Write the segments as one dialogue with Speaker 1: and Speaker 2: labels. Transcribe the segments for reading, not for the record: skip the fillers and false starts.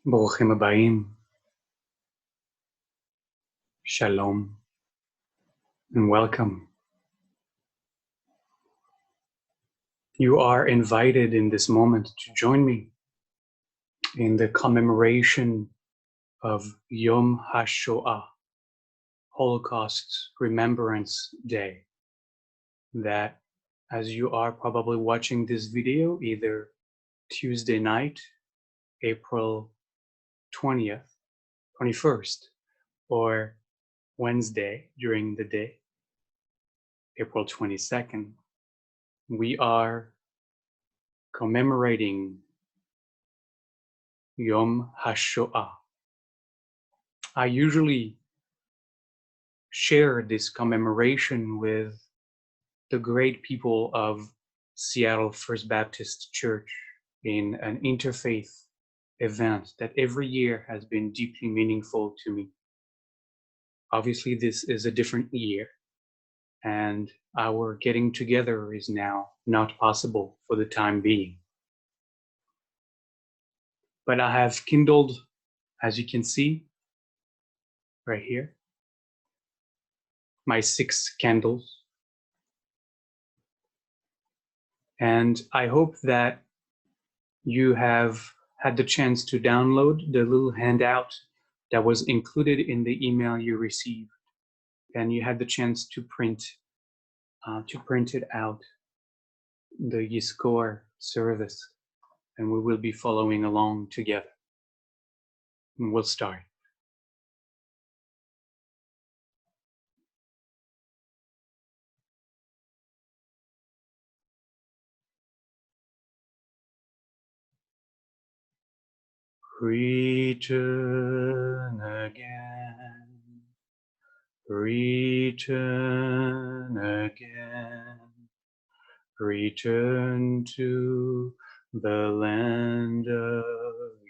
Speaker 1: ברוכים הבאים, shalom, and welcome. You are invited in this moment to join me in the commemoration of Yom HaShoah, Holocaust Remembrance Day, that, as you are probably watching this video, either Tuesday night, April 20th, 21st, or Wednesday during the day, April 22nd, we are commemorating Yom HaShoah. I usually share this commemoration with the great people of Seattle First Baptist Church in an interfaith event that every year has been deeply meaningful to me. Obviously, this is a different year, and our getting together is now not possible for the time being. But I have kindled, as you can see, right here, my 6 candles. And I hope that you have had the chance to download the little handout that was included in the email you received, and you had the chance to print it out, the Yizkor service, and we will be following along together. And we'll start. Return again, return again, return to the land of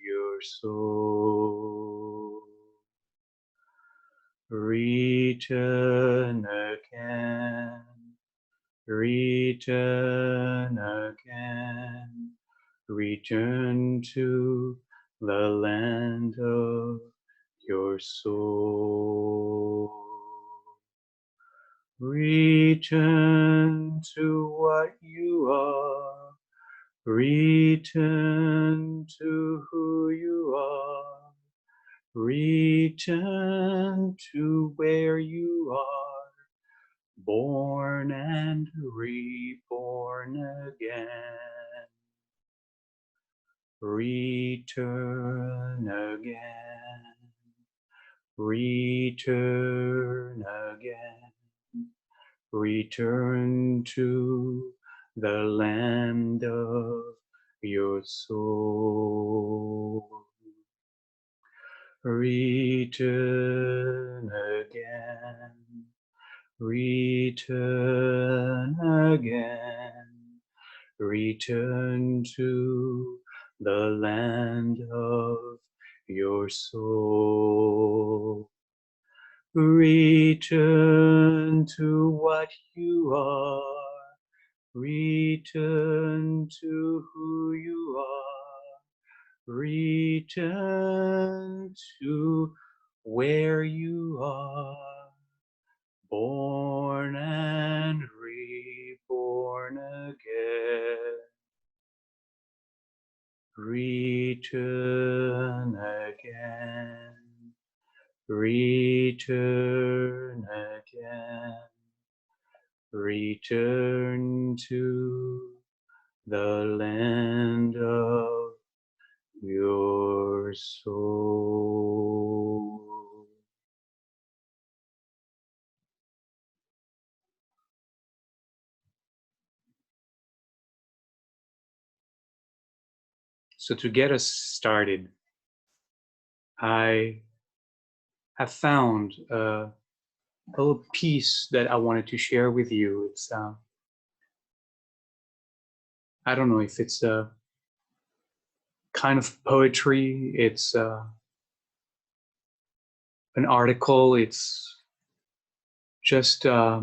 Speaker 1: your soul. Return again, return again, return to the land of your soul. Return to what you are, return to who you are, return to where you are, born and reborn again. Return again, return again, return to the land of your soul. Return again, return again, return to the land of your soul. Return to what you are, return to who you are, return to where you are, born and reborn again. Return again, return again, return to the land of your soul. So to get us started, I have found a little piece that I wanted to share with you. It's I don't know if it's a kind of poetry, it's an article, it's just a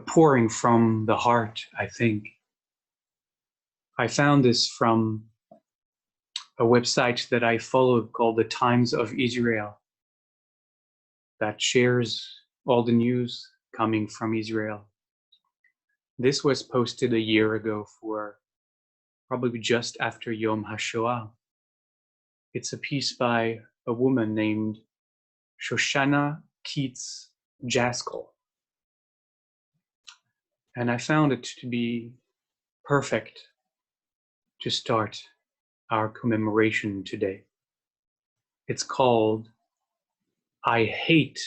Speaker 1: pouring from the heart, I think. I found this from a website that I follow called the Times of Israel that shares all the news coming from Israel. This was posted a year ago, for probably just after Yom HaShoah. It's a piece by a woman named Shoshana Keats Jaskell. And I found it to be perfect to start our commemoration today. It's called I Hate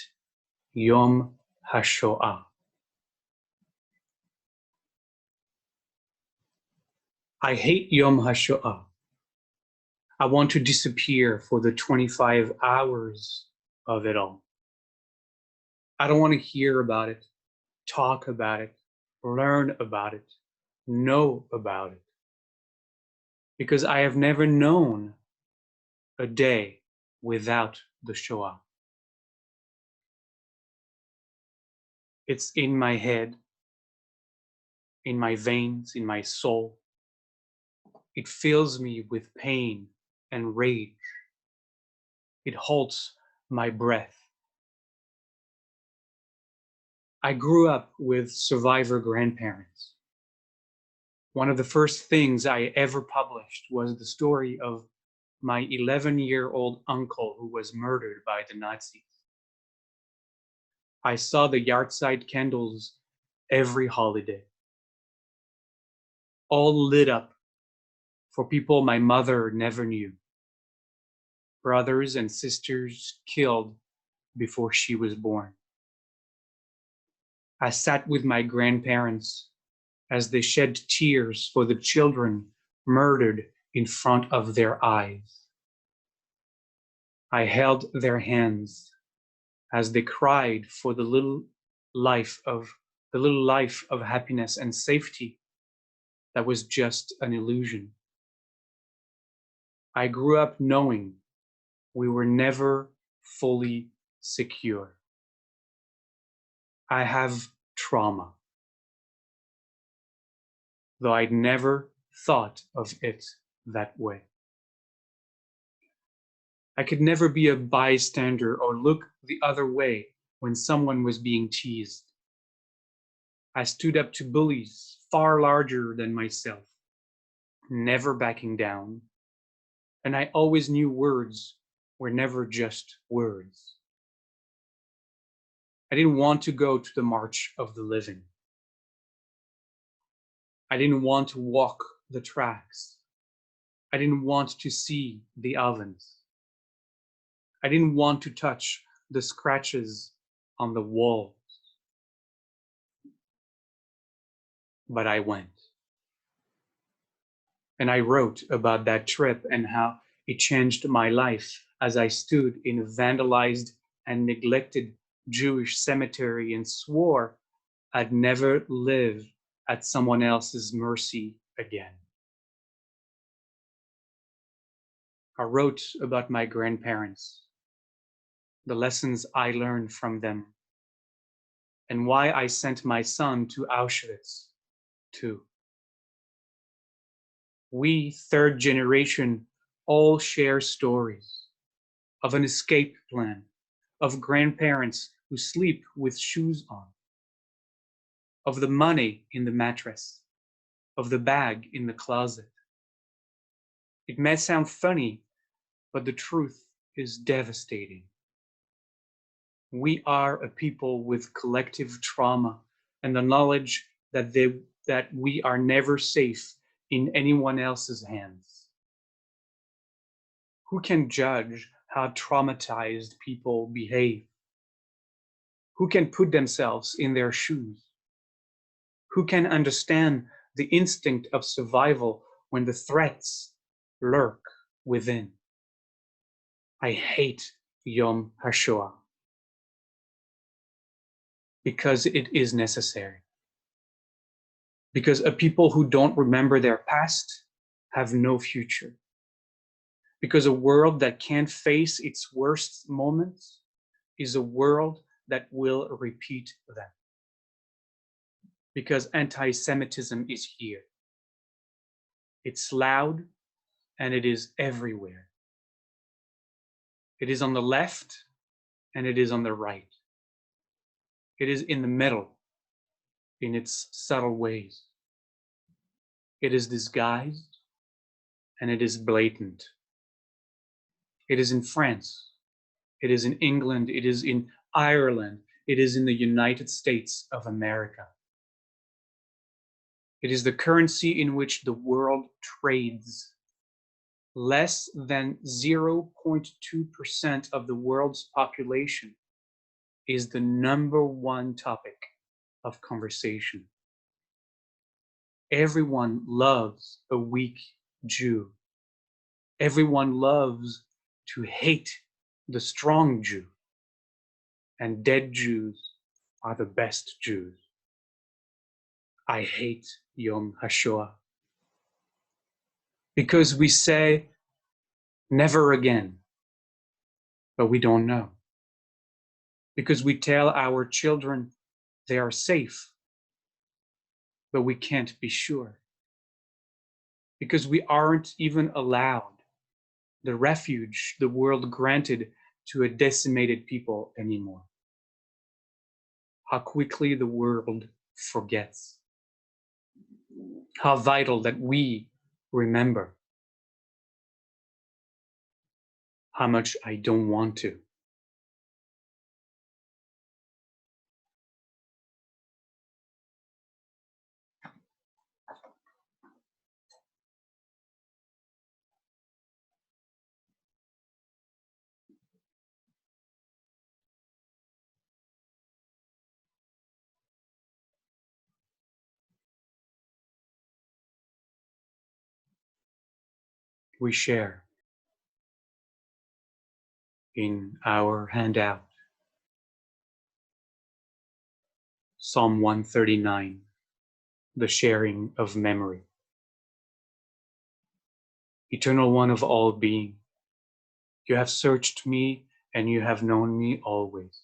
Speaker 1: Yom HaShoah. I hate Yom HaShoah. I want to disappear for the 25 hours of it all. I don't want to hear about it, talk about it, learn about it, know about it. Because I have never known a day without the Shoah. It's in my head, in my veins, in my soul. It fills me with pain and rage. It halts my breath. I grew up with survivor grandparents. One of the first things I ever published was the story of my 11-year-old uncle who was murdered by the Nazis. I saw the yard-side candles every holiday, all lit up for people my mother never knew, brothers and sisters killed before she was born. I sat with my grandparents as they shed tears for the children murdered in front of their eyes. I held their hands as they cried for the little life of happiness and safety that was just an illusion. I grew up knowing we were never fully secure. I have trauma, though I'd never thought of it that way. I could never be a bystander or look the other way when someone was being teased. I stood up to bullies far larger than myself, never backing down, and I always knew words were never just words. I didn't want to go to the March of the Living. I didn't want to walk the tracks. I didn't want to see the ovens. I didn't want to touch the scratches on the walls. But I went. And I wrote about that trip and how it changed my life as I stood in a vandalized and neglected Jewish cemetery and swore I'd never live at someone else's mercy again. I wrote about my grandparents, the lessons I learned from them, and why I sent my son to Auschwitz too. We, third generation, all share stories of an escape plan, of grandparents who sleep with shoes on, of the money in the mattress, of the bag in the closet. It may sound funny, but the truth is devastating. We are a people with collective trauma and the knowledge that we are never safe in anyone else's hands. Who can judge how traumatized people behave? Who can put themselves in their shoes? Who can understand the instinct of survival when the threats lurk within? I hate Yom HaShoah because it is necessary. Because a people who don't remember their past have no future. Because a world that can't face its worst moments is a world that will repeat them. Because anti-Semitism is here. It's loud and it is everywhere. It is on the left and it is on the right. It is in the middle in its subtle ways. It is disguised and it is blatant. It is in France. It is in England. It is in Ireland. It is in the United States of America. It is the currency in which the world trades. Less than 0.2% of the world's population is the number one topic of conversation. Everyone loves a weak Jew. Everyone loves to hate the strong Jew. And dead Jews are the best Jews. I hate Yom HaShoah. Because we say never again, but we don't know. Because we tell our children they are safe, but we can't be sure. Because we aren't even allowed the refuge the world granted to a decimated people anymore. How quickly the world forgets. How vital that we remember. How much I don't want to. We share in our handout. Psalm 139, the sharing of memory. Eternal One of all being, you have searched me and you have known me always.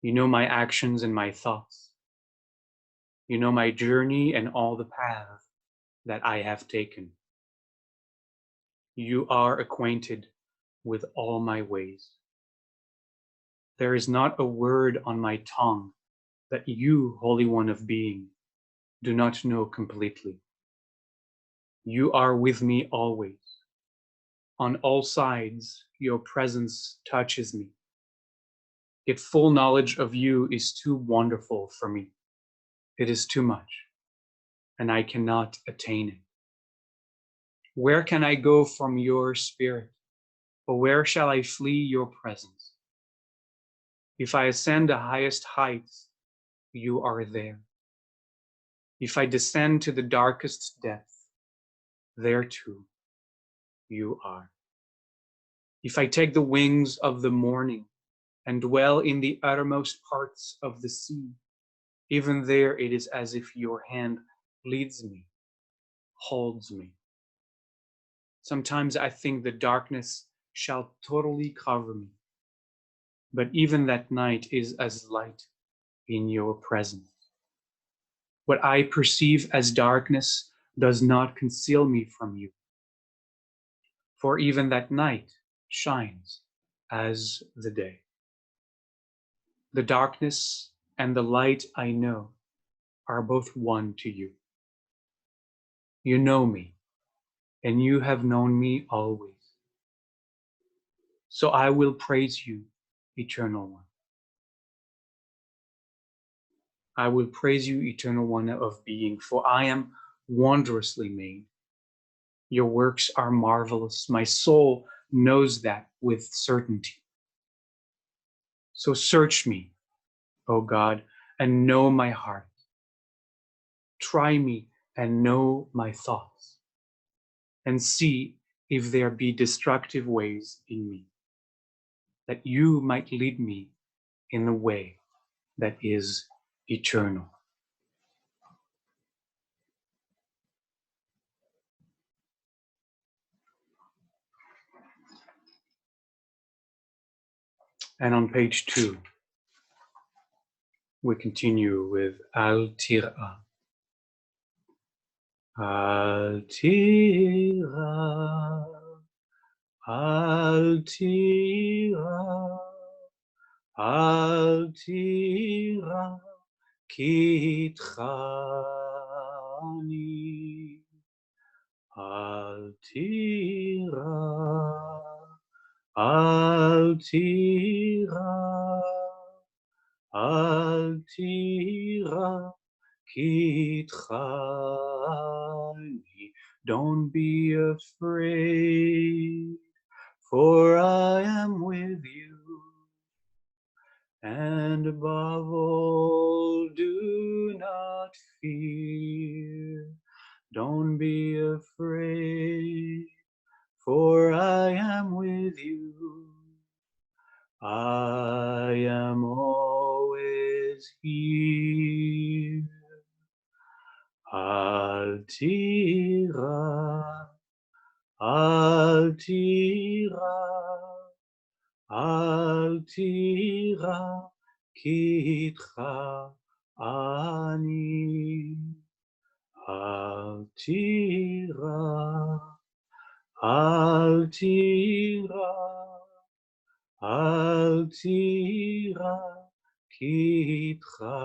Speaker 1: You know my actions and my thoughts. You know my journey and all the paths that I have taken. You are acquainted with all my ways. There is not a word on my tongue that you, Holy One of Being, do not know completely. You are with me always. On all sides, your presence touches me. Yet full knowledge of you is too wonderful for me. It is too much, and I cannot attain it. Where can I go from your spirit? Or where shall I flee your presence? If I ascend the highest heights, you are there. If I descend to the darkest depth, there too you are. If I take the wings of the morning and dwell in the uttermost parts of the sea, even there it is as if your hand leads me, holds me. Sometimes I think the darkness shall totally cover me, but even that night is as light in your presence. What I perceive as darkness does not conceal me from you, for even that night shines as the day. The darkness and the light I know are both one to you. You know me, and you have known me always. So I will praise you, Eternal One. I will praise you, Eternal One of Being, for I am wondrously made. Your works are marvelous. My soul knows that with certainty. So search me, O God, and know my heart. Try me and know my thoughts, and see if there be destructive ways in me, that you might lead me in the way that is eternal. And on page 2, we continue with Al Tir'a. Al tira, al tira, al tira, ki itcha ani. Al tira, al tira, al tira, ki itcha ani. Don't be afraid, for I am with you. And above all, do not fear. Don't be afraid, for I am with you. I am always here. Al tira, al tira, al tira, ki itcha ani. Al tira, al tira, al tira, ki itcha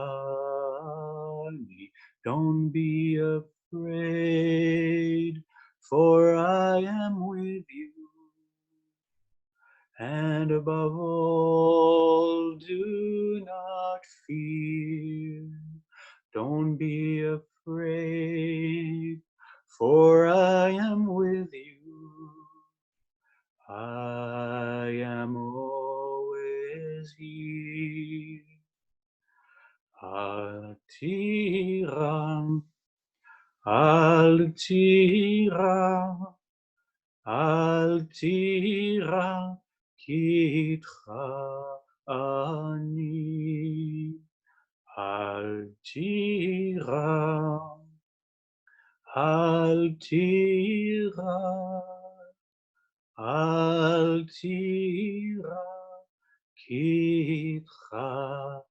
Speaker 1: ani. Don't be afraid, for I am with you. And above all, do not fear. Don't be afraid, for I am with you. I am always here. Al tira, al tira, al tira, ki itcha ani. Al tira, al tira, al tira, ki itcha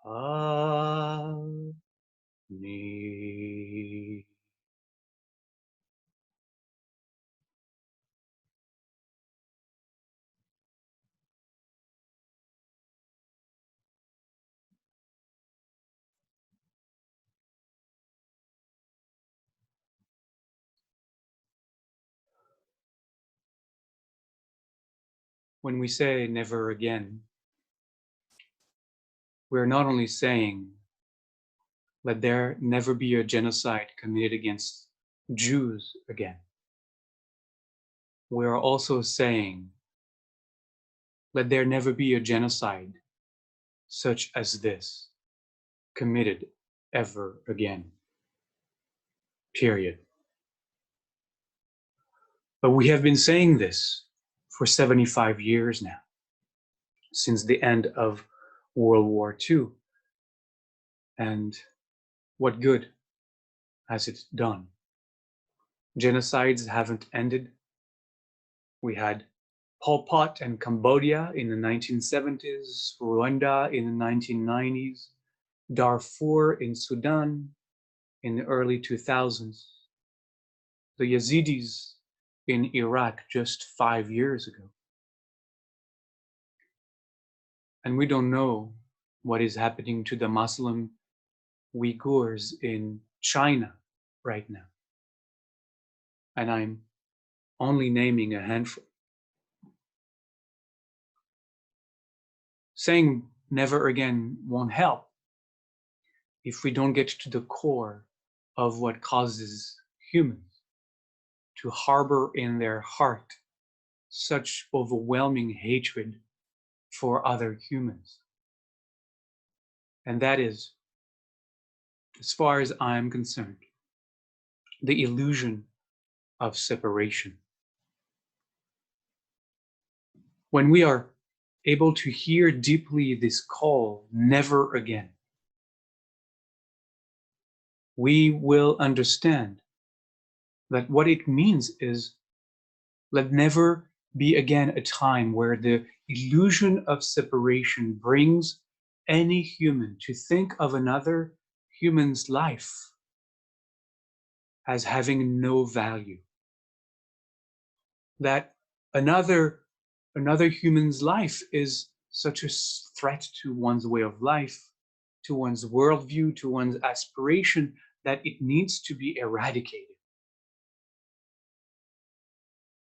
Speaker 1: ani. When we say never again, we're not only saying, let there never be a genocide committed against Jews again. We are also saying, let there never be a genocide such as this committed ever again. Period. But we have been saying this for 75 years now, since the end of World War II. And what good has it done? Genocides haven't ended. We had Pol Pot in Cambodia in the 1970s, Rwanda in the 1990s, Darfur in Sudan in the early 2000s, the Yazidis in Iraq just 5 years ago. And we don't know what is happening to the Muslim Uyghurs in China right now. And I'm only naming a handful. Saying never again won't help if we don't get to the core of what causes humans to harbor in their heart such overwhelming hatred for other humans. And that is, as far as I'm concerned, the illusion of separation. When we are able to hear deeply this call, never again, we will understand that what it means is, let never be again a time where the illusion of separation brings any human to think of another human's life as having no value. That another human's life is such a threat to one's way of life, to one's worldview, to one's aspiration, that it needs to be eradicated.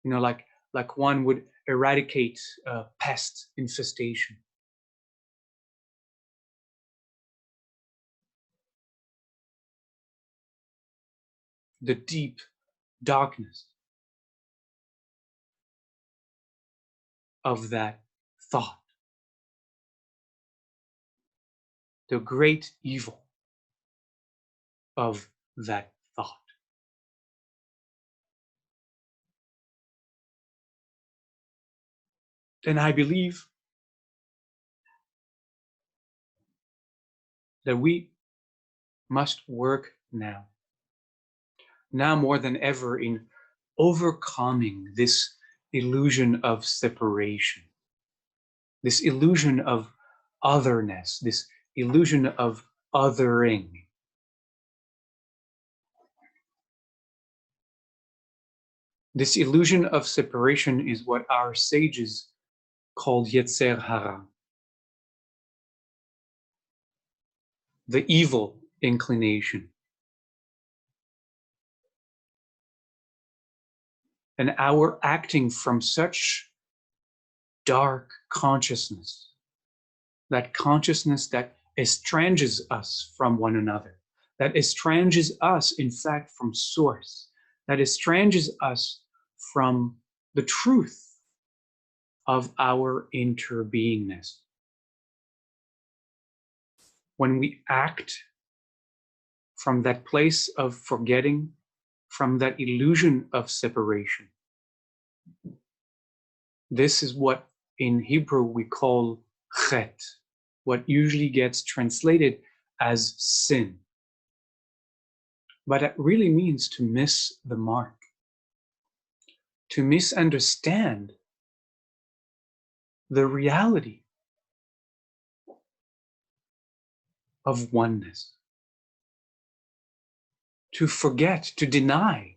Speaker 1: You know, like one would eradicate pest infestation. The deep darkness of that thought, the great evil of that thought. And I believe that we must work now more than ever, in overcoming this illusion of separation, this illusion of otherness, this illusion of othering. This illusion of separation is what our sages called Yetzer Hara, the evil inclination. And our acting from such dark consciousness, that consciousness that estranges us from one another, that estranges us, in fact, from source, that estranges us from the truth of our interbeingness. When we act from that place of forgetting, from that illusion of separation, this is what in Hebrew we call chet, what usually gets translated as sin. But it really means to miss the mark, to misunderstand the reality of oneness, to forget, to deny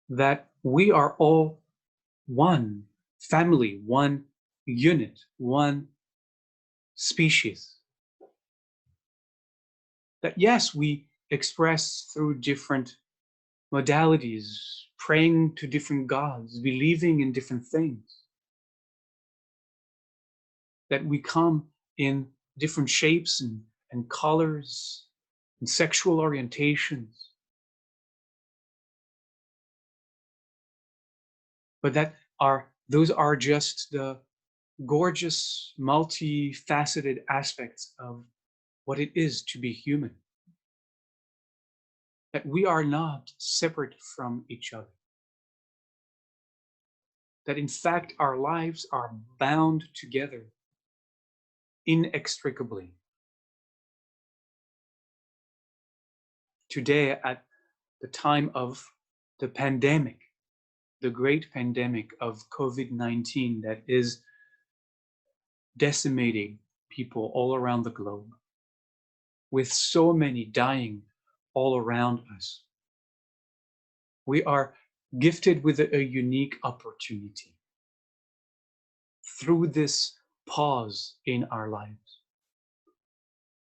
Speaker 1: that we are all one family, one unit, one species. That yes, we express through different modalities, praying to different gods, believing in different things, that we come in different shapes and colors and sexual orientations, but those are just the gorgeous, multifaceted aspects of what it is to be human. That we are not separate from each other. That in fact our lives are bound together inextricably. Today, at the time of the pandemic, the great pandemic of COVID-19 that is decimating people all around the globe, with so many dying all around us, we are gifted with a unique opportunity through this pause in our lives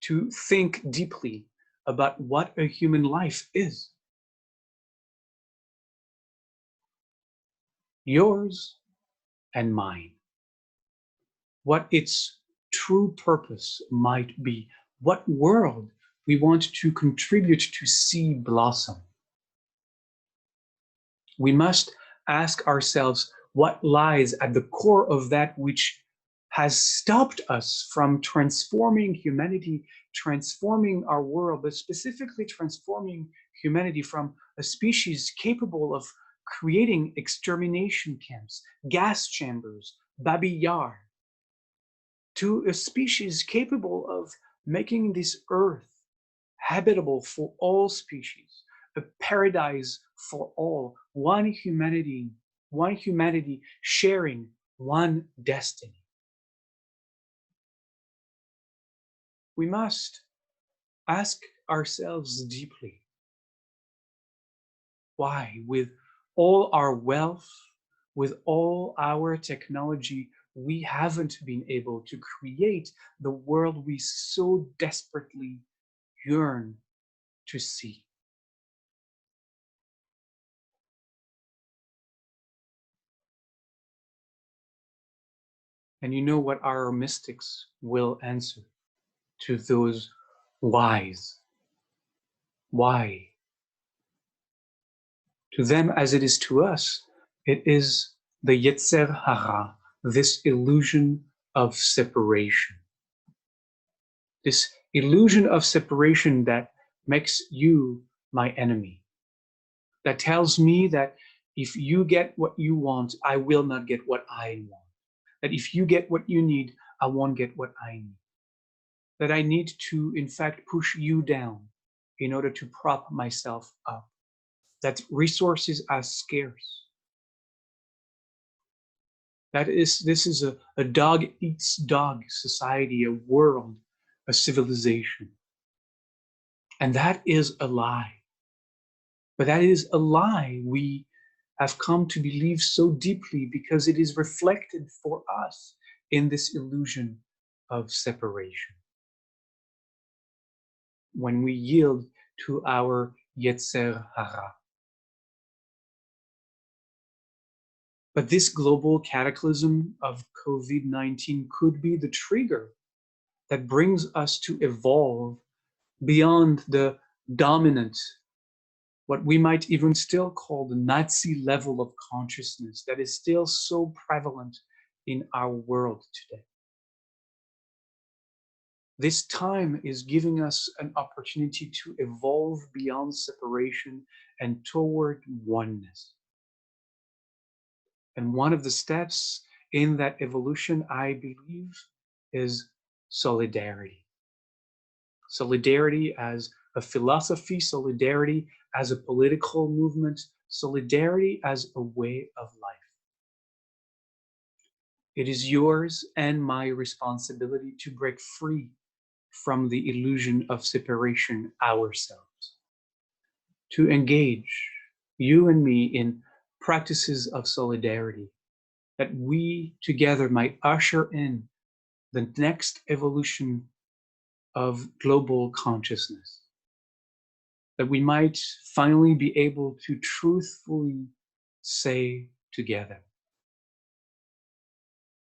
Speaker 1: to think deeply about what a human life is. Yours and mine. What its true purpose might be. What world we want to contribute to see blossom. We must ask ourselves what lies at the core of that which has stopped us from transforming humanity, transforming our world, but specifically transforming humanity from a species capable of creating extermination camps, gas chambers, Babi Yar, to a species capable of making this earth habitable for all species, a paradise for all, one humanity sharing one destiny. We must ask ourselves deeply. Why? With all our wealth, with all our technology, we haven't been able to create the world we so desperately yearn to see. And you know what our mystics will answer to those whys? Why? To them, as it is to us, it is the Yetzer Hara, this illusion of separation. This illusion of separation that makes you my enemy, that tells me that if you get what you want, I will not get what I want. That if you get what you need, I won't get what I need. That I need to, in fact, push you down in order to prop myself up. That resources are scarce. This is a dog eats dog society, a world, a civilization. And that is a lie. But that is a lie we have come to believe so deeply because it is reflected for us in this illusion of separation. When we yield to our Yetzer Hara. But this global cataclysm of COVID-19 could be the trigger that brings us to evolve beyond the dominant, what we might even still call the Nazi level of consciousness that is still so prevalent in our world today. This time is giving us an opportunity to evolve beyond separation and toward oneness. And one of the steps in that evolution, I believe, is solidarity. Solidarity as a philosophy, solidarity as a political movement, solidarity as a way of life. It is yours and my responsibility to break free from the illusion of separation ourselves, to engage, you and me, in practices of solidarity, that we together might usher in the next evolution of global consciousness, that we might finally be able to truthfully say together,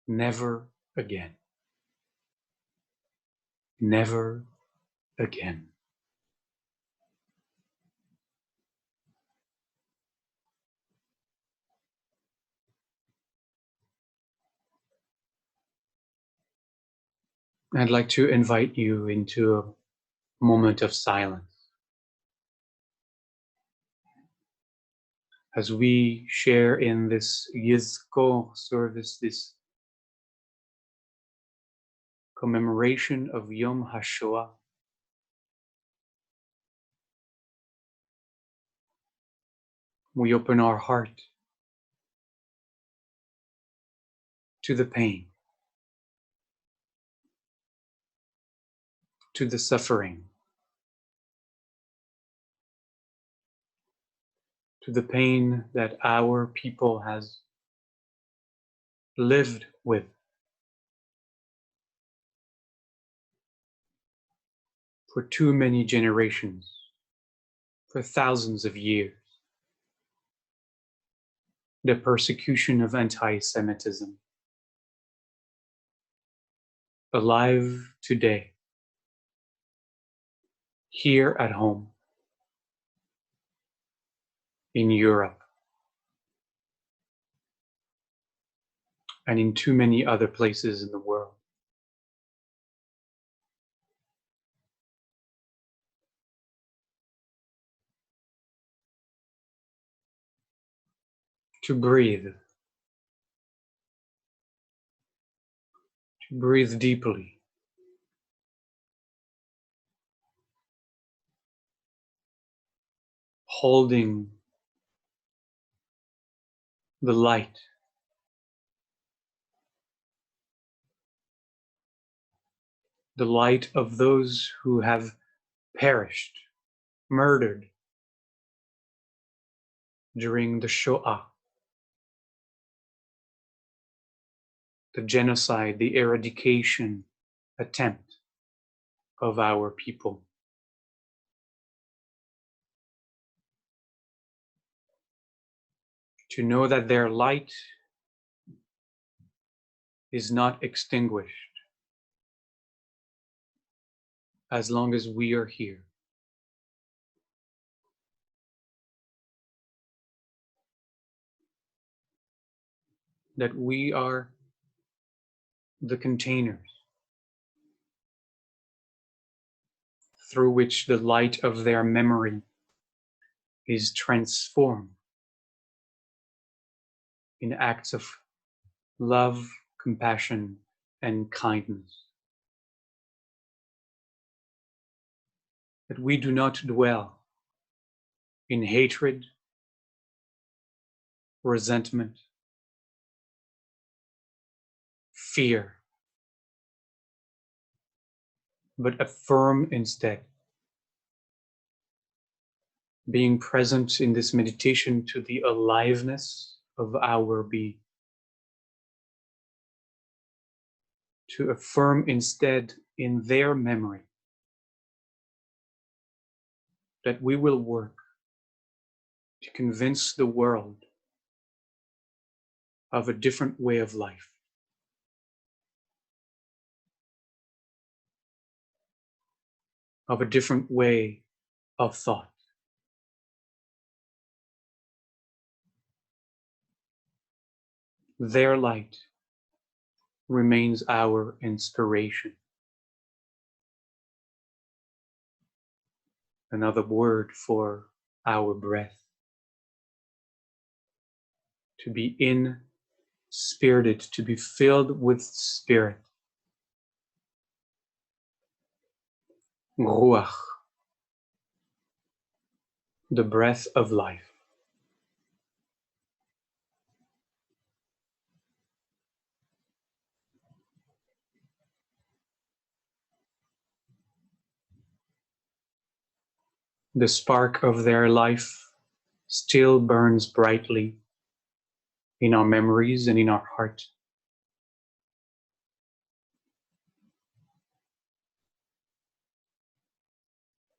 Speaker 1: never again, never again. I'd like to invite you into a moment of silence as we share in this Yizkor service, this commemoration of Yom HaShoah. We open our heart to the pain, to the suffering, to the pain that our people has lived with for too many generations, for thousands of years. The persecution of anti-Semitism, alive today, here at home, in Europe, and in too many other places in the world. To breathe deeply, holding the light, the light of those who have perished, murdered during the Shoah, the genocide, the eradication attempt of our people. To know that their light is not extinguished as long as we are here. That we are the containers through which the light of their memory is transformed in acts of love, compassion, and kindness. That we do not dwell in hatred, resentment, fear, but affirm instead, being present in this meditation to the aliveness of our being. To affirm instead in their memory that we will work to convince the world of a different way of life. Of a different way of thought. Their light remains our inspiration. Another word for our breath. To be inspirited, to be filled with spirit. Ruach, the breath of life. The spark of their life still burns brightly in our memories and in our heart.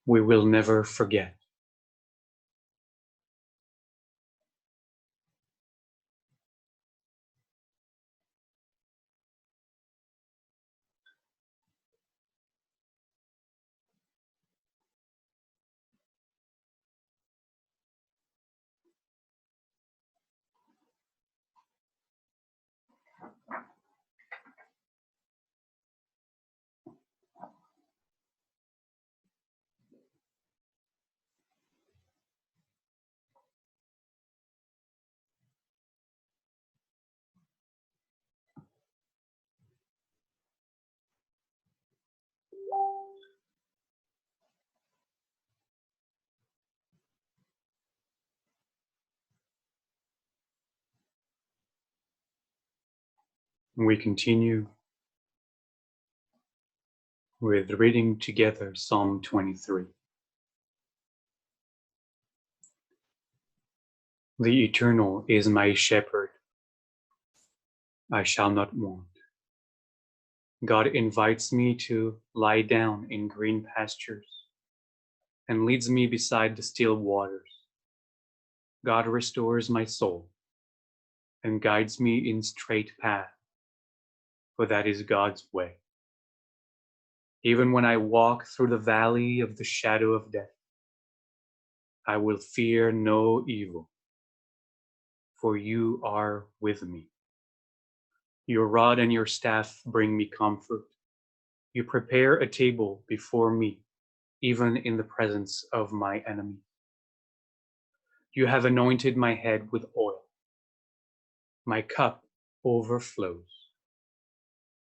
Speaker 1: We will never forget. We continue with reading together Psalm 23. The Eternal is my shepherd. I shall not want. God invites me to lie down in green pastures and leads me beside the still waters. God restores my soul and guides me in straight path, for that is God's way. Even when I walk through the valley of the shadow of death, I will fear no evil, for you are with me. Your rod and your staff bring me comfort. You prepare a table before me, even in the presence of my enemies. You have anointed my head with oil. My cup overflows.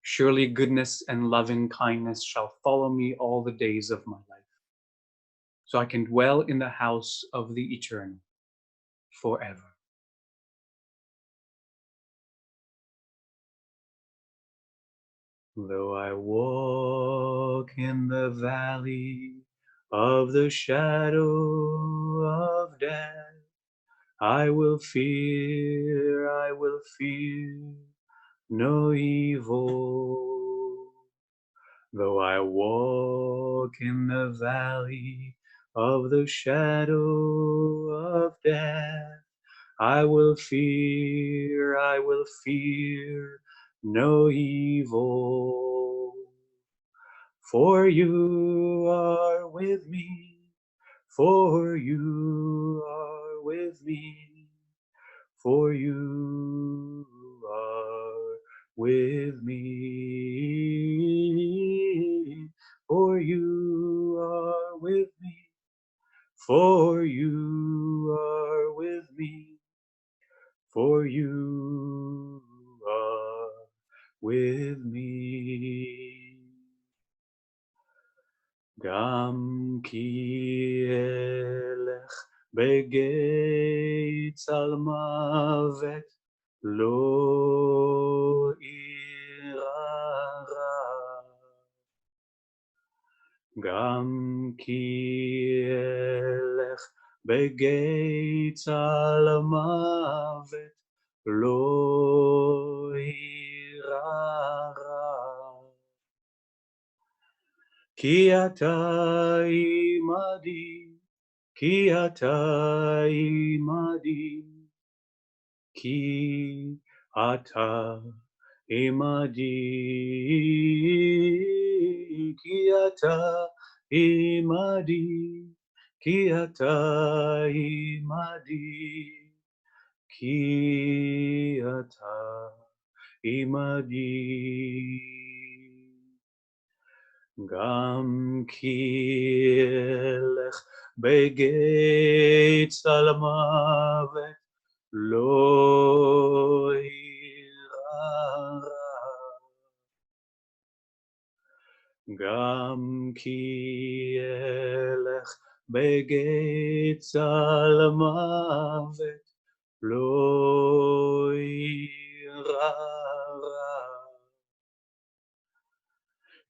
Speaker 1: Surely goodness and loving kindness shall follow me all the days of my life, so I can dwell in the house of the Eternal forever. Though I walk in the valley of the shadow of death, I will fear no evil. Though I walk in the valley of the shadow of death, I will fear no evil. For you are with me, for you are with me, for you are with me, for you are with me, for you are with me, for you are with me. גם כי אלך בגיא צלמוות לא אירא רע. גם כי אלך בגיא צלמוות לא אירא רע. כי אתה עמדי, כי אתה עמדי, כי אתה עמדי, כי אתה עמדי, כי אתה עמדי, כי אתה עמדי. גם כי אלך בגיא צלמוות לא אירא רע. גם כי אלך בגיא צלמוות לא אירא רע.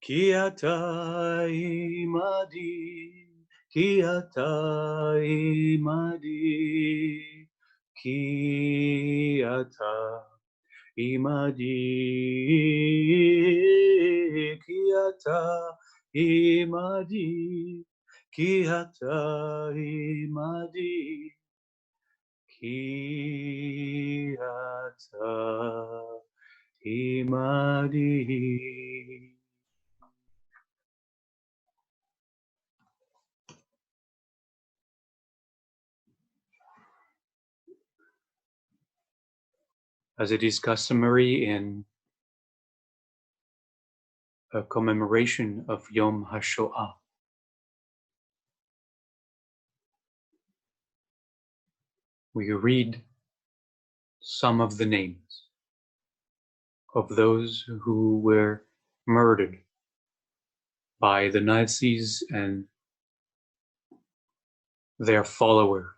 Speaker 1: כי אתה עמדי, כי אתה עמדי, כי אתה עמדי, כי אתה עמדי, כי אתה עמדי, כי אתה עמדי. As it is customary in a commemoration of Yom HaShoah, we read some of the names of those who were murdered by the Nazis and their followers.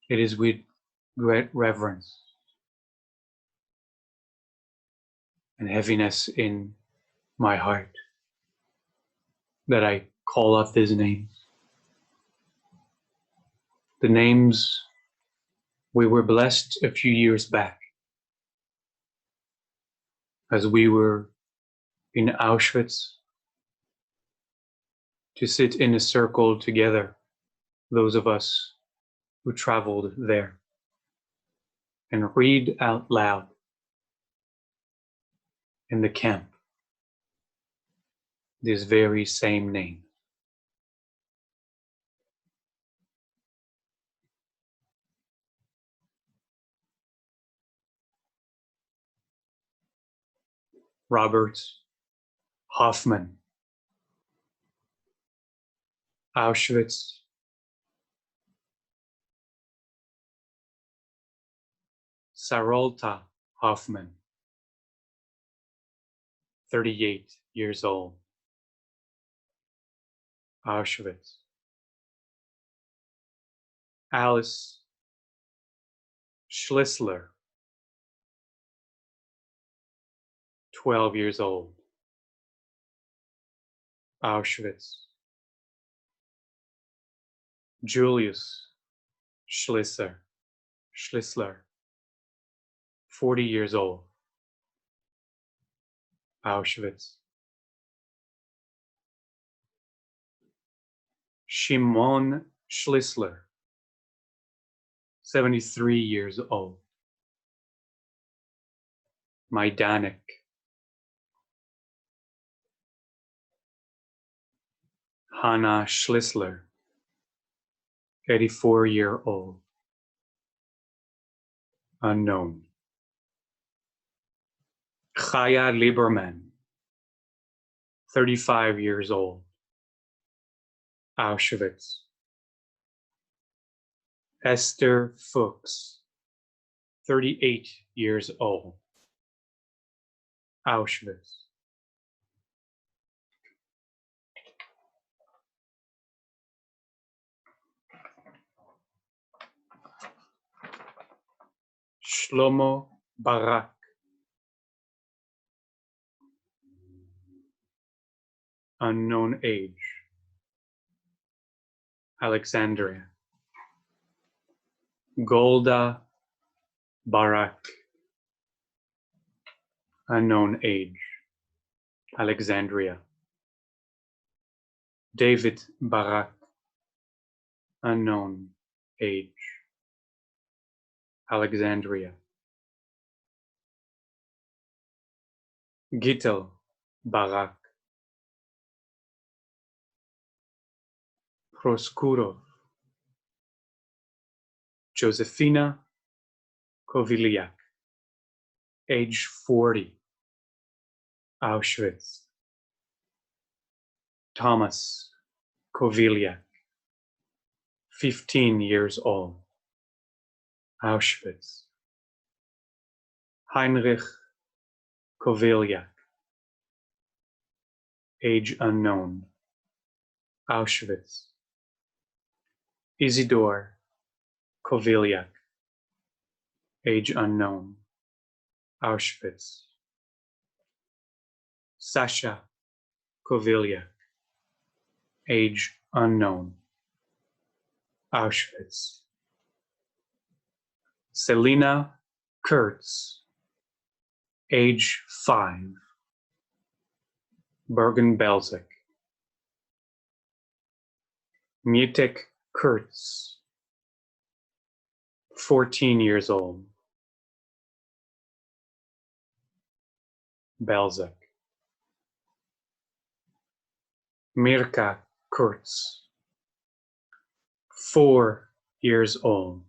Speaker 1: It is with great reverence and heaviness in my heart that I call out these names. The names we were blessed a few years back as we were in Auschwitz to sit in a circle together, those of us who traveled there, and read out loud in the camp this very same name. Robert Hoffman, Auschwitz, Sarolta Hoffman, 38 years old, Auschwitz. Alice Schlissler, 12 years old. Auschwitz. Julius Schlissler, 40 years old. Auschwitz. Shimon Schlissler, 73 years old. Majdanek. Hannah Schlissler, 84-year-old. Unknown. Chaya Lieberman, 35 years old. Auschwitz. Esther Fuchs, 38 years old. Auschwitz. Shlomo Barak, unknown age. Alexandria. Golda Barak, unknown age. Alexandria. David Barak, unknown age. Alexandria. Gittel Barak. Proskurov. Josefina Koviliak, age 40. Auschwitz. Thomas Koviliak, 15 years old. Auschwitz. Heinrich Koviliak, age unknown. Auschwitz. Isidor Koviliak, age unknown. Auschwitz. Sasha Koviliak, age unknown. Auschwitz. Selina Kurtz, age 5. Bergen-Belzig. Mietek Kurtz, 14 years old. Belzig. Mirka Kurtz, 4 years old.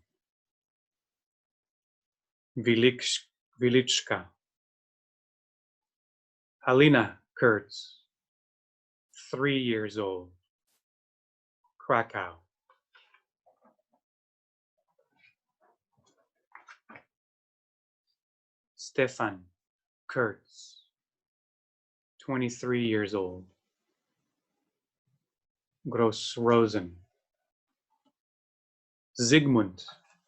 Speaker 1: Vilichka. Halina Kurtz, 3 years old. Krakow. Stefan Kurtz, 23 years old. Gross-Rosen. Zygmunt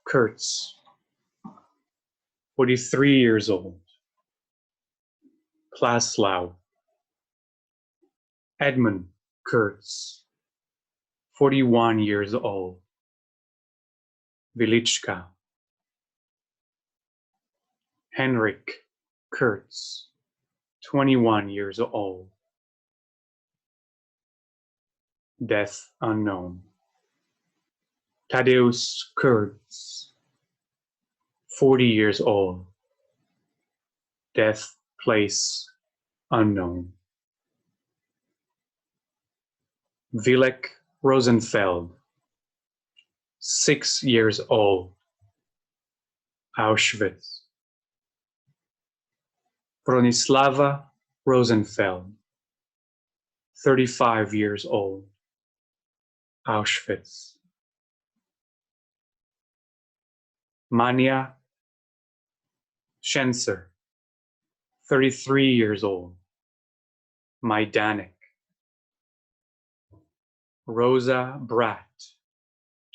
Speaker 1: Kurtz, 43 years old. Plaslau. Edmund Kurtz, 41 years old. Vilichka. Henrik Kurtz, 21 years old. Death unknown. Tadeusz Kurtz, 40 years old. Death place unknown. Vilek Rosenfeld, 6 years old. Auschwitz. Bronislava Rosenfeld, 35 years old. Auschwitz. Mania Schenzer, 33 years old. Majdanek. Rosa Bratt,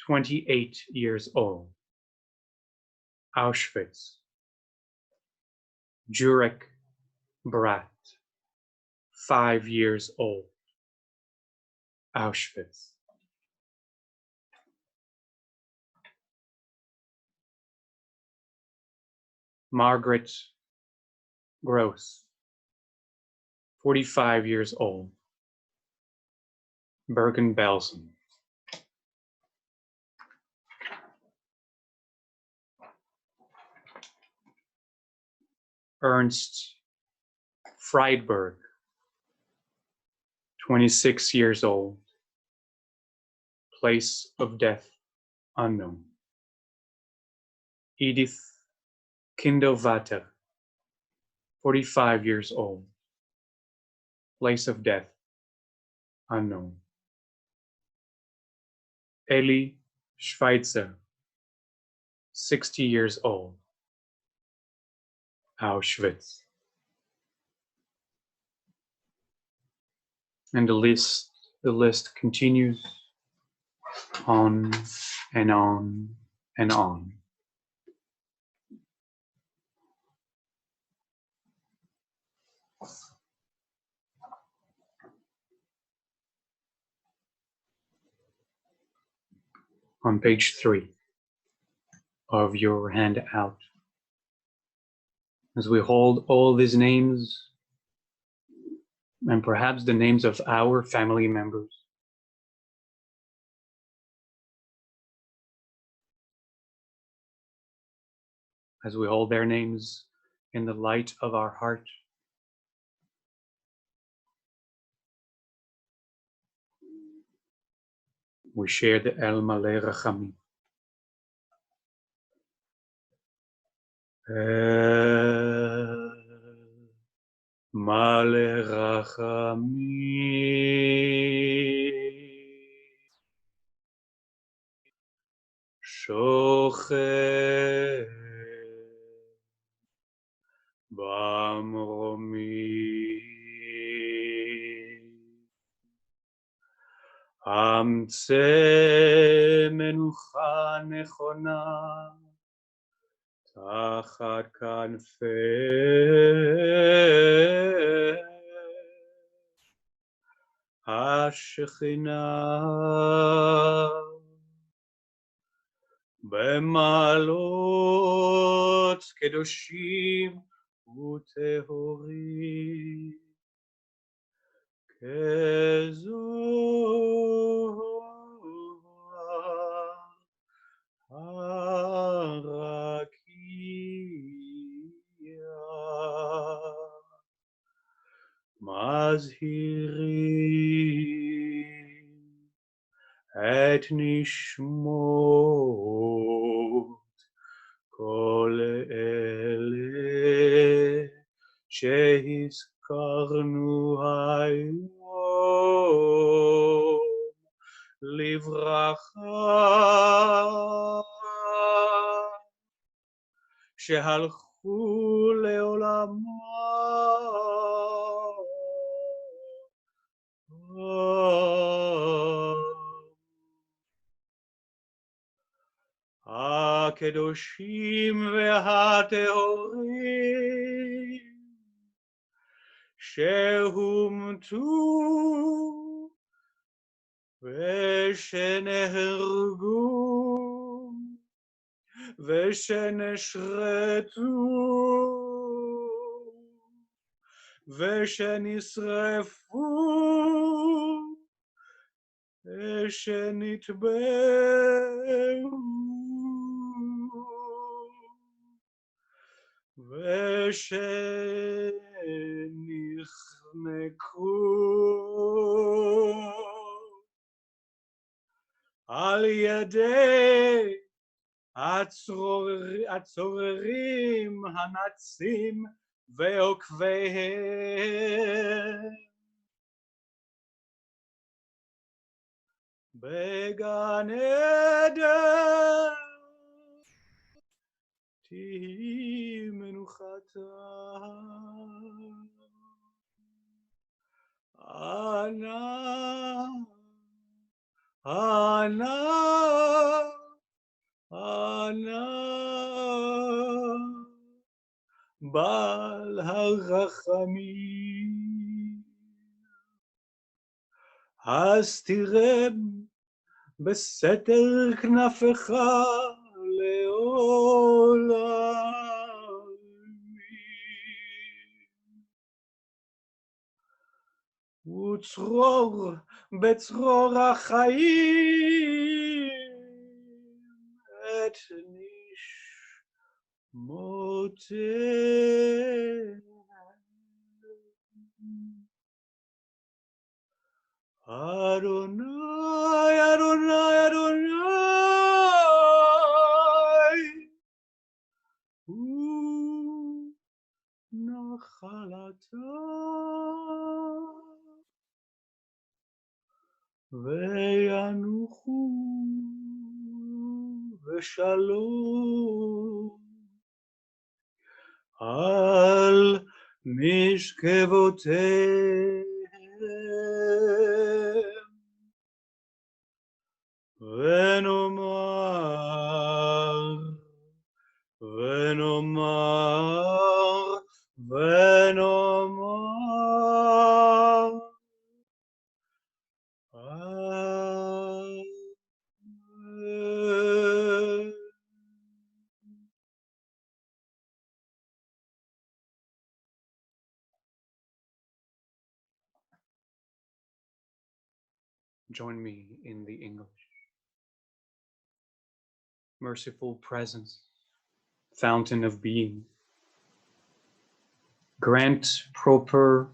Speaker 1: 28 years old. Auschwitz. Jurek Brat, 5 years old, Auschwitz. Margaret Gross, 45 years old, Bergen-Belsen. Ernst Friedberg, 26 years old, place of death unknown. Edith Kindelwater, 45 years old, place of death unknown. Eli Schweitzer, 60 years old, Auschwitz. And the list continues on and on and on. On page 3 of your handout, as we hold all these names and perhaps the names of our family members, as we hold their names in the light of our heart, we share the El Maleh Rachamim. El Maleh Rachamim, Shochet במרומים, אמצא מנוחה נכונה תחת כנפי השכינה, במעלות קדושים וטהורים, כזוהר הרקיע, מזהירים את נשמות כל אלה שהזכרנו היום לברכה, שהלכו לעולמם הקדושים והטהורים שהומתו ושנהרגו ושנשרתו ושנשרפו ושנטבעו ושנחנקו על ידי הצוררים הנאצים ועוקביהם בגן עדן תהי מנוחתם. אנא, אנא, אנא, בעל הרחמים, אז תרם בסתר כנפיך לעולם. וצרור בצרור החיים את נשמותיהם. אדוני, אדוני, אדוני, הוא נחלתם, וינוחו בשלום על משכבותיהם. ונאמר, ונאמר, ונאמר, אמן. Join me in the English. Merciful presence, fountain of being, grant proper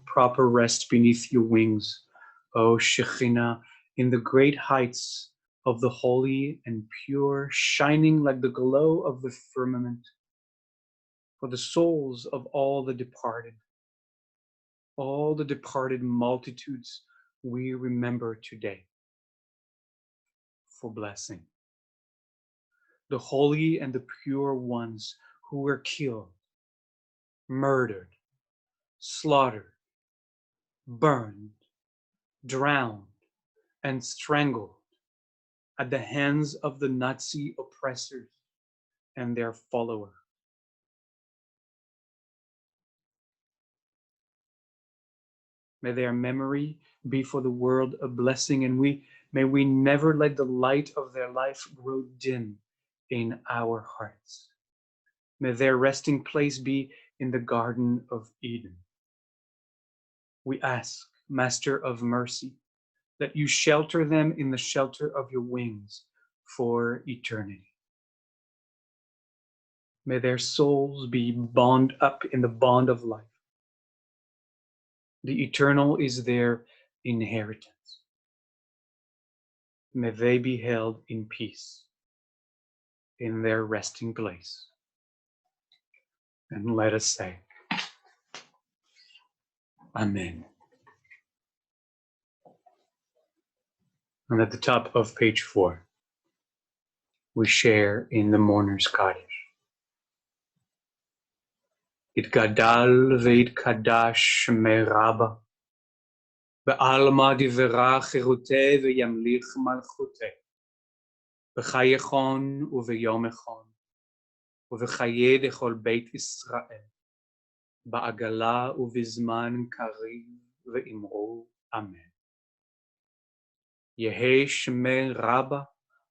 Speaker 1: rest beneath your wings, O Shekhinah, in the great heights of the holy and pure, shining like the glow of the firmament, for the souls of all the departed multitudes we remember today, for blessing. The holy and the pure ones who were killed, murdered, slaughtered, burned, drowned, and strangled at the hands of the Nazi oppressors and their followers. May their memory be for the world a blessing, and may we never let the light of their life grow dim in our hearts. May their resting place be in the Garden of Eden. We ask, Master of Mercy, that you shelter them in the shelter of your wings for eternity. May their souls be bound up in the bond of life. The eternal is their inheritance. May they be held in peace in their resting place. And let us say, Amen. And at the top of page 4, we share in the mourner's cottage. Itgadal ve'itkadash shmei Rabba, be'alma divera chiruteh ve'yamlich malchuteh, b'chayechon uve'yomechon, uve'chaye dechol beit Israel, ba'agala uve'zman kariv ve'imru Amen. Yehi shmei Rabba,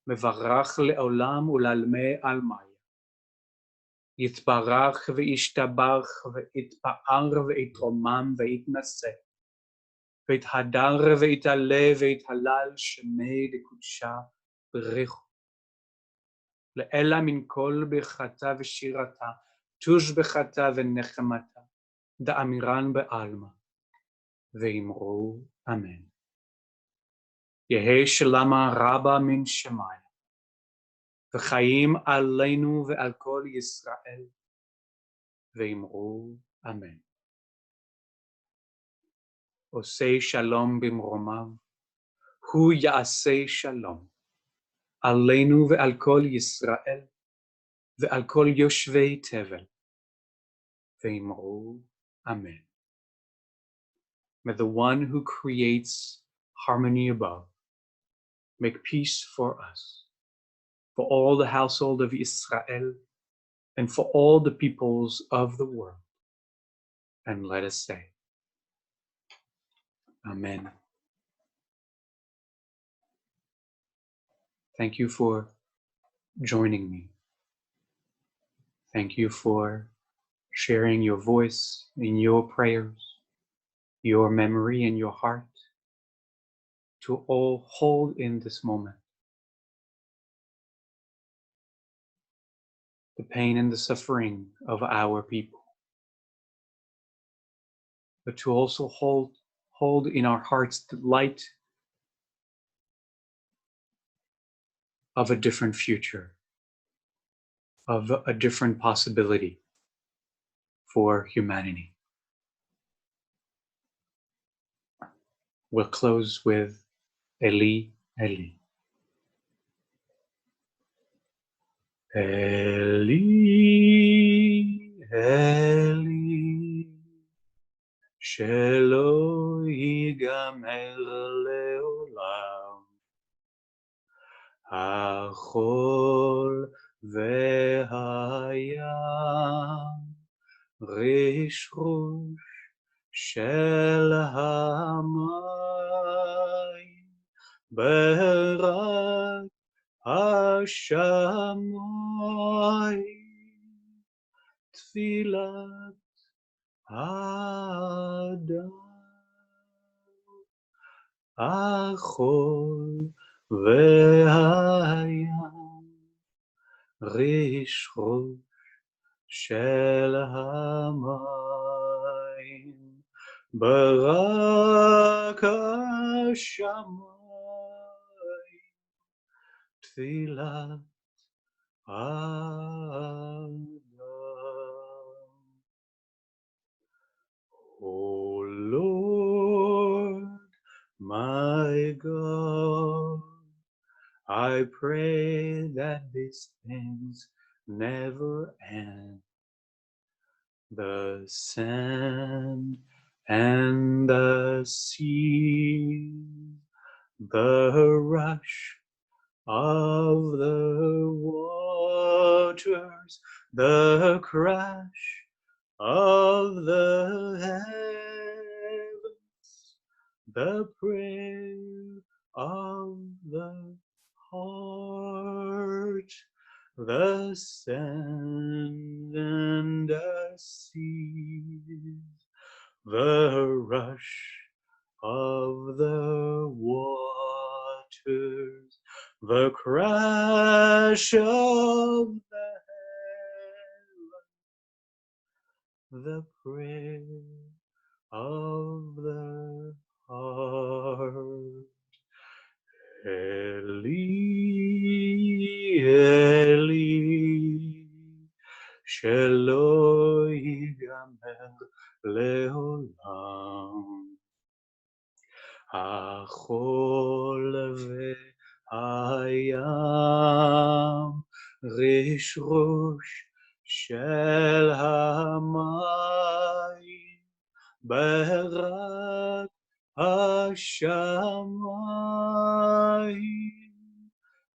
Speaker 1: mevarach le'olam u'lalmei almaya. יתברך וישתבח ויתפאר ויתרומם ויתנשא ויתהדר ויתעלה ויתהלל שמי דקודשה בריחו לאלה מן כל ברכתה ושירתה תושבחתה ונחמתה דאמירן בעלמא ואמרו אמן. יהי שלמה רבה מן שמיים וחיים עלינו ועל כל ישראל, ואמרו אמן. עושה שלום במרומיו, הוא יעשה שלום, עלינו ועל כל ישראל, ועל כל יושבי תבל, ואמרו אמן. May the one who creates harmony above make peace for us, for all the household of Israel, and for all the peoples of the world. and let us say, Amen. Thank you for joining me. Thank you for sharing your voice in your prayers, your memory and your heart to all hold in this moment the pain and the suffering of our people, but to also hold in our hearts the light of a different future, of a different possibility for humanity. We'll close with Eli, Eli. Eli, Eli, שלא ייגמר לעולם. החול והים, רשרוש של המים, ברק השמיים, תפילת האדם, החול והים, רשרוש של המים, ברק השמיים, תפילת האדם. O Lord, my God, I pray that these things never end. The sand and the sea, the rush of the waters, the crash of the heavens, the prayer of the heart, the sand and the seas, the rush of the waters, the crash of the heavens, the prayer of the heart. Eli, Eli, שלא ייגמר לעולם. החול והים, רשרוש של המים, ברק השמיים,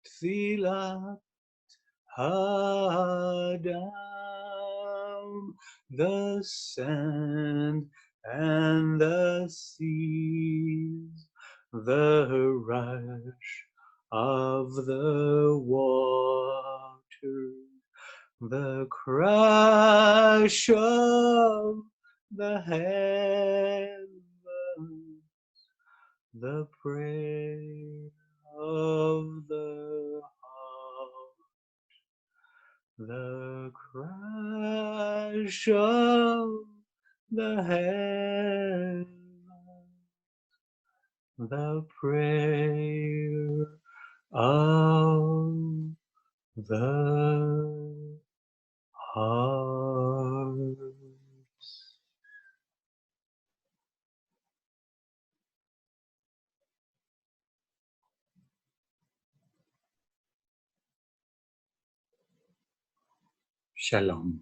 Speaker 1: תפילת האדם, the sand and the seas, the rush of the water, the crash of the heavens, the prayer of the heart, the crash of the heavens, the prayer of the heart. Shalom.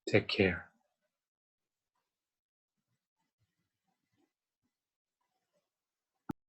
Speaker 1: Take care.